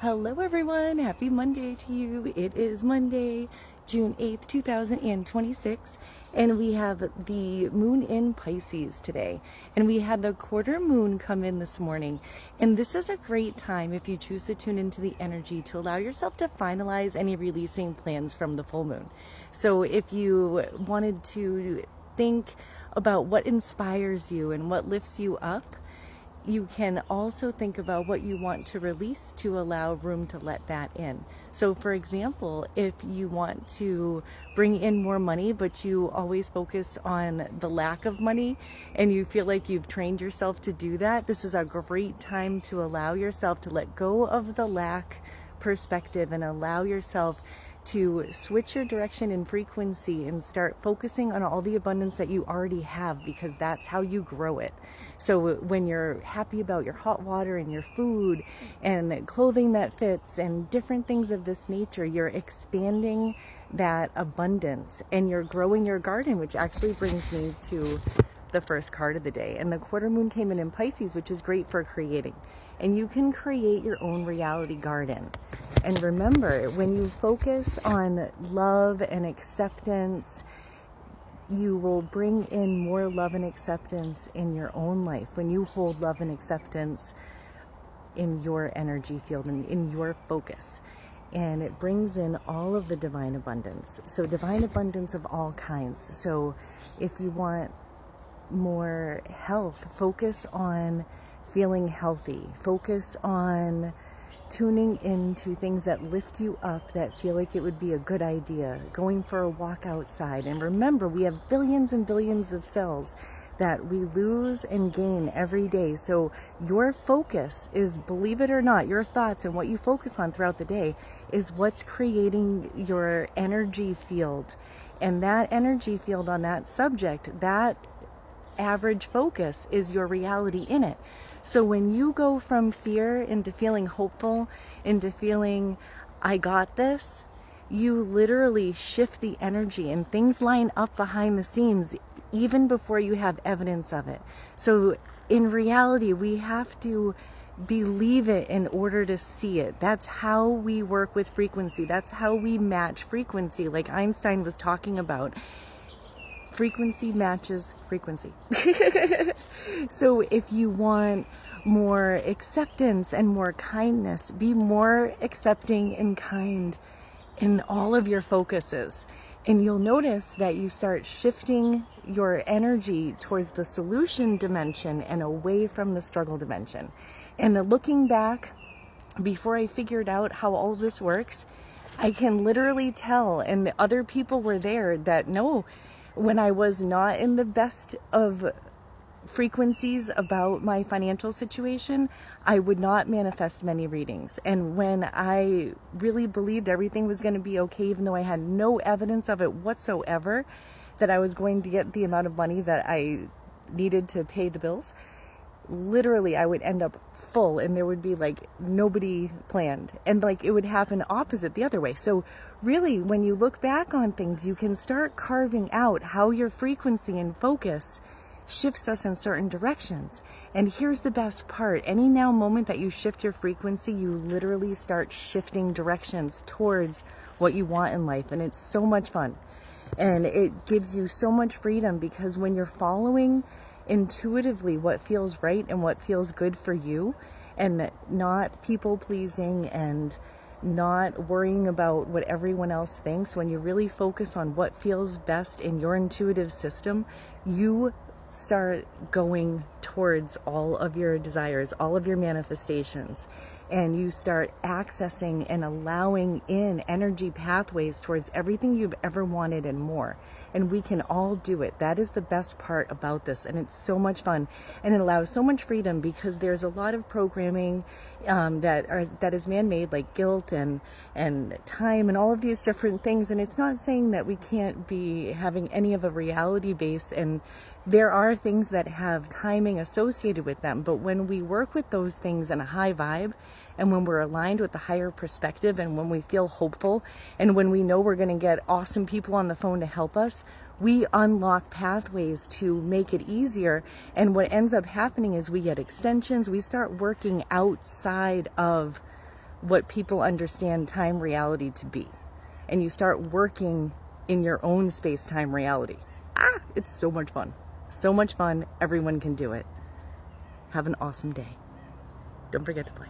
Hello everyone, happy Monday to you. It is Monday, June 8th, 2026, and we have the moon in Pisces today. And we had the quarter moon come in this morning. And this is a great time if you choose to tune into the energy to allow yourself to finalize any releasing plans from the full moon. So if you wanted to think about what inspires you and what lifts you up, you can also think about what you want to release to allow room to let that in. So for example, if you want to bring in more money, but you always focus on the lack of money and you feel like you've trained yourself to do that, this is a great time to allow yourself to let go of the lack perspective and allow yourself to switch your direction and frequency and start focusing on all the abundance that you already have, because that's how you grow it. So when you're happy about your hot water and your food and clothing that fits and different things of this nature, you're expanding that abundance and you're growing your garden, which actually brings me to the first card of the day. And the quarter moon came in Pisces, which is great for creating. And you can create your own reality garden. And remember, when you focus on love and acceptance, you will bring in more love and acceptance in your own life. When you hold love and acceptance in your energy field and in your focus. And it brings in all of the divine abundance. So divine abundance of all kinds. So if you want more health, focus on feeling healthy. Focus on tuning into things that lift you up, that feel like it would be a good idea. Going for a walk outside. And remember, we have billions and billions of cells that we lose and gain every day. So your focus is, believe it or not, your thoughts and what you focus on throughout the day is what's creating your energy field. And that energy field on that subject, that average focus is your reality in it. So when you go from fear into feeling hopeful, into feeling, I got this, you literally shift the energy and things line up behind the scenes even before you have evidence of it. So in reality, we have to believe it in order to see it. That's how we work with frequency. That's how we match frequency, like Einstein was talking about. Frequency matches frequency. So if you want more acceptance and more kindness, be more accepting and kind in all of your focuses. And you'll notice that you start shifting your energy towards the solution dimension and away from the struggle dimension. And looking back, before I figured out how all of this works, I can literally tell, and the other people were there, that no, when I was not in the best of frequencies about my financial situation, I would not manifest many readings. And when I really believed everything was going to be okay, even though I had no evidence of it whatsoever, that I was going to get the amount of money that I needed to pay the bills, literally I would end up full and there would be like nobody planned, and like it would happen opposite the other way. So really, when you look back on things, you can start carving out how your frequency and focus shifts us in certain directions. And here's the best part: any now moment that you shift your frequency, you literally start shifting directions towards what you want in life. And it's so much fun, and it gives you so much freedom, because when you're following intuitively what feels right and what feels good for you, and not people pleasing and not worrying about what everyone else thinks, when you really focus on what feels best in your intuitive system, you start going towards all of your desires, all of your manifestations, and you start accessing and allowing in energy pathways towards everything you've ever wanted and more. And we can all do it. That is the best part about this, and it's so much fun, and it allows so much freedom, because there's a lot of programming that is man-made, like guilt and time and all of these different things. And it's not saying that we can't be having any of a reality base, and there are things that have timing associated with them. But when we work with those things in a high vibe, and when we're aligned with the higher perspective, and when we feel hopeful, and when we know we're going to get awesome people on the phone to help us, we unlock pathways to make it easier. And what ends up happening is we get extensions. We start working outside of what people understand time reality to be. And you start working in your own space-time reality. It's so much fun. So much fun. Everyone can do it. Have an awesome day. Don't forget to play.